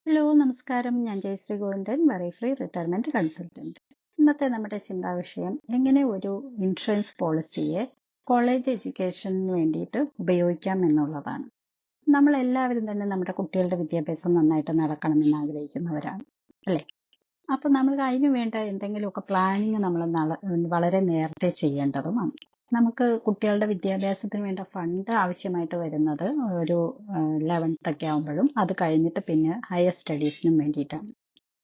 Hello, നമസ്കാരം. ഞാൻ Jayashree Govindan, worry free retirement consultant. ഇന്നത്തെ നമ്മുടെ ചിന്താ വിഷയം എങ്ങനെ ഒരു ഇൻഷുറൻസ് പോളിസിയെ കോളേജ് എഡ്യൂക്കേഷന് വേണ്ടിയിട്ട് ഉപയോഗിക്കാം എന്നുള്ളതാണ്. നമ്മൾ എല്ലാവരും തന്നെ നമ്മുടെ കുട്ടികളുടെ വിദ്യാഭ്യാസം നന്നായിട്ട് നടക്കണമെന്ന് ആഗ്രഹിക്കുന്നവരാണ്, അല്ലേ? അപ്പൊ നമ്മൾക്ക് അതിന് വേണ്ട എന്തെങ്കിലുമൊക്കെ പ്ലാനിങ് നമ്മൾ വളരെ നേരത്തെ ചെയ്യേണ്ടതുമാണ്. നമുക്ക് കുട്ടികളുടെ വിദ്യാഭ്യാസത്തിന് വേണ്ട ഫണ്ട് ആവശ്യമായിട്ട് വരുന്നത് ഒരു 11th ഒക്കെ ആകുമ്പോഴും അത് കഴിഞ്ഞിട്ട് പിന്നെ ഹയർ സ്റ്റഡീസിനും വേണ്ടിയിട്ടാണ്.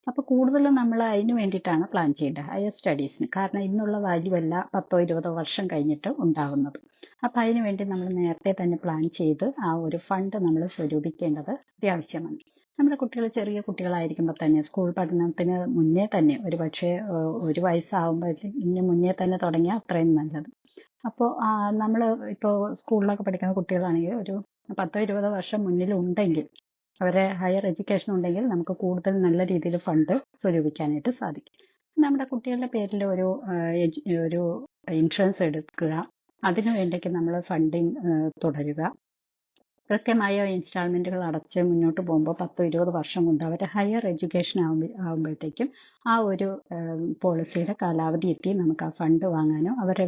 അപ്പൊ കൂടുതലും നമ്മൾ അതിന് വേണ്ടിയിട്ടാണ് പ്ലാൻ ചെയ്യേണ്ടത്, ഹയർ സ്റ്റഡീസിന്. കാരണം ഇന്നുള്ള വാല്യൂ അല്ല 10-20 വർഷം കഴിഞ്ഞിട്ട് ഉണ്ടാകുന്നത്. അപ്പൊ അതിന് വേണ്ടി നമ്മൾ നേരത്തെ തന്നെ പ്ലാൻ ചെയ്ത് ആ ഒരു ഫണ്ട് നമ്മൾ സ്വരൂപിക്കേണ്ടത് അത്യാവശ്യമാണ്. നമ്മുടെ കുട്ടികൾ ചെറിയ കുട്ടികളായിരിക്കുമ്പോൾ തന്നെ സ്കൂൾ പഠനത്തിന് മുന്നേ തന്നെ ഒരുപക്ഷെ 1 വയസ്സാകുമ്പോഴത്തേക്ക് മുന്നേ തന്നെ തുടങ്ങിയാൽ അത്രയും നല്ലത്. അപ്പോൾ നമ്മൾ ഇപ്പോൾ സ്കൂളിലൊക്കെ പഠിക്കുന്ന കുട്ടികളാണെങ്കിൽ ഒരു 10-20 വർഷം മുന്നിൽ ഉണ്ടെങ്കിൽ, അവരെ ഹയർ എഡ്യൂക്കേഷൻ ഉണ്ടെങ്കിൽ നമുക്ക് കൂടുതൽ നല്ല രീതിയിൽ ഫണ്ട് സ്വരൂപിക്കാനായിട്ട് സാധിക്കും. നമ്മുടെ കുട്ടികളുടെ പേരിൽ ഒരു ഇൻഷുറൻസ് എടുക്കുക. അതിനു വേണ്ടിക്ക് നമ്മൾ ഫണ്ടിങ് തുടരുക. കൃത്യമായ ഇൻസ്റ്റാൾമെന്റുകൾ അടച്ച് മുന്നോട്ട് പോകുമ്പോൾ 10-20 വർഷം കൊണ്ട് അവരുടെ ഹയർ എഡ്യൂക്കേഷൻ ആകുമ്പോഴത്തേക്കും ആ ഒരു പോളിസിയുടെ കാലാവധി എത്തി നമുക്ക് ആ ഫണ്ട് വാങ്ങാനോ അവരുടെ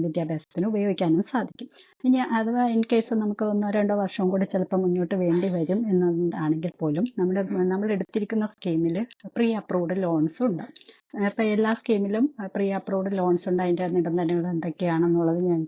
വിദ്യാഭ്യാസത്തിന് ഉപയോഗിക്കാനും സാധിക്കും. ഇനി അഥവാ ഇൻ കേസ് നമുക്ക് 1-2 വർഷം കൂടി ചിലപ്പോൾ മുന്നോട്ട് വേണ്ടി വരും എന്നാണെങ്കിൽ പോലും നമ്മൾ എടുത്തിരിക്കുന്ന സ്കീമിൽ പ്രീ അപ്രൂവ്ഡ് ലോൺസും ഉണ്ട്. ഇപ്പൊ എല്ലാ സ്കീമിലും പ്രീ അപ്രൂവ്ഡ് ലോൺസ് ഉണ്ട്. അതിന്റെ നിബന്ധനകൾ എന്തൊക്കെയാണെന്നുള്ളത് ഞാൻ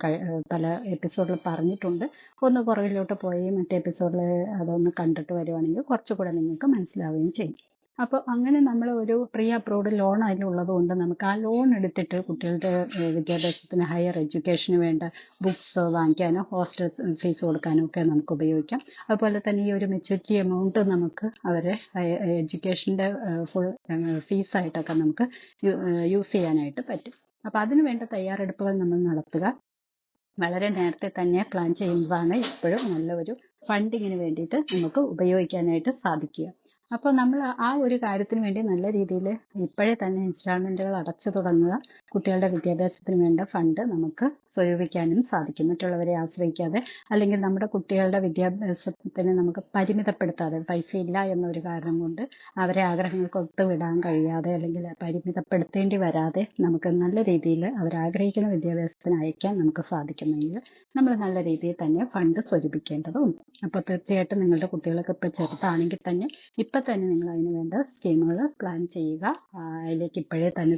പല എപ്പിസോഡിൽ പറഞ്ഞിട്ടുണ്ട്. ഒന്ന് പുറകിലോട്ട് പോയി മറ്റേ എപ്പിസോഡിൽ അതൊന്ന് കണ്ടിട്ട് വരുവാണെങ്കിൽ കുറച്ചുകൂടെ നിങ്ങൾക്ക് മനസ്സിലാവുകയും ചെയ്യും. അപ്പോൾ അങ്ങനെ നമ്മൾ ഒരു പ്രീ അപ്രൂവ്ഡ് ലോൺ അതിലുള്ളത് കൊണ്ട് നമുക്ക് ആ ലോൺ എടുത്തിട്ട് കുട്ടികളുടെ വിദ്യാഭ്യാസത്തിന് ഹയർ എഡ്യൂക്കേഷന് വേണ്ട ബുക്സ് വാങ്ങിക്കാനോ ഹോസ്റ്റൽ ഫീസ് കൊടുക്കാനോ ഒക്കെ നമുക്ക് ഉപയോഗിക്കാം. അതുപോലെ തന്നെ ഈ ഒരു മെച്യൂരിറ്റി എമൗണ്ട് നമുക്ക് അവരെ എഡ്യൂക്കേഷൻ്റെ ഫുൾ ഫീസായിട്ടൊക്കെ നമുക്ക് യൂസ് ചെയ്യാനായിട്ട് പറ്റും. അപ്പോൾ അതിന് വേണ്ട തയ്യാറെടുപ്പുകൾ നമ്മൾ നടത്തുക. വളരെ നേരത്തെ തന്നെ പ്ലാൻ ചെയ്യുന്നതാണ് എപ്പോഴും നല്ല ഒരു ഫണ്ടിങ്ങിന് വേണ്ടിയിട്ട് നമുക്ക് ഉപയോഗിക്കാനായിട്ട് സാധിക്കുക. അപ്പോൾ നമ്മൾ ആ ഒരു കാര്യത്തിന് വേണ്ടി നല്ല രീതിയിൽ ഇപ്പോഴേ തന്നെ ഇൻസ്റ്റാൾമെന്റുകൾ അടച്ചു തുടങ്ങുക. കുട്ടികളുടെ വിദ്യാഭ്യാസത്തിന് വേണ്ട ഫണ്ട് നമുക്ക് സ്വരൂപിക്കാനും സാധിക്കും, മറ്റുള്ളവരെ ആശ്രയിക്കാതെ. അല്ലെങ്കിൽ നമ്മുടെ കുട്ടികളുടെ വിദ്യാഭ്യാസത്തിന് നമുക്ക് പരിമിതപ്പെടുത്താതെ, പൈസ ഇല്ല എന്നൊരു കാരണം കൊണ്ട് അവരെ ആഗ്രഹങ്ങൾക്ക് ഒത്തുവിടാൻ കഴിയാതെ അല്ലെങ്കിൽ പരിമിതപ്പെടുത്തേണ്ടി വരാതെ നമുക്ക് നല്ല രീതിയിൽ അവരാഗ്രഹിക്കുന്ന വിദ്യാഭ്യാസത്തിന് അയക്കാൻ നമുക്ക് സാധിക്കുമെങ്കിൽ നമ്മൾ നല്ല രീതിയിൽ തന്നെ ഫണ്ട് സ്വരൂപിക്കേണ്ടതുണ്ട്. അപ്പോൾ തീർച്ചയായിട്ടും നിങ്ങളുടെ കുട്ടികളൊക്കെ ഇപ്പോൾ ചെറുതാണെങ്കിൽ തന്നെ ഇപ്പം തന്നെ നിങ്ങൾ അതിന് വേണ്ട സ്കീമുകൾ പ്ലാൻ ചെയ്യുക. അതിലേക്ക് ഇപ്പോഴേ തന്നെ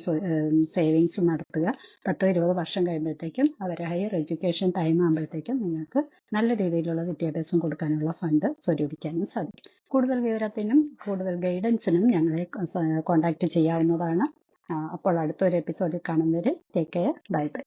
സേവിങ്സ് നടത്തുക. 10-20 വർഷം കഴിയുമ്പോഴത്തേക്കും അവർ ഹയർ എഡ്യൂക്കേഷൻ ടൈം ആകുമ്പോഴത്തേക്കും നിങ്ങൾക്ക് നല്ല രീതിയിലുള്ള വിദ്യാഭ്യാസം കൊടുക്കാനുള്ള ഫണ്ട് സ്വരൂപിക്കാനും സാധിക്കും. കൂടുതൽ വിവരത്തിനും കൂടുതൽ ഗൈഡൻസിനും ഞങ്ങളെ കോൺടാക്ട് ചെയ്യാവുന്നതാണ്. അപ്പോൾ അടുത്തൊരു എപ്പിസോഡിൽ കാണുന്നവരെ ടേക്ക് കെയർ. Bye bye.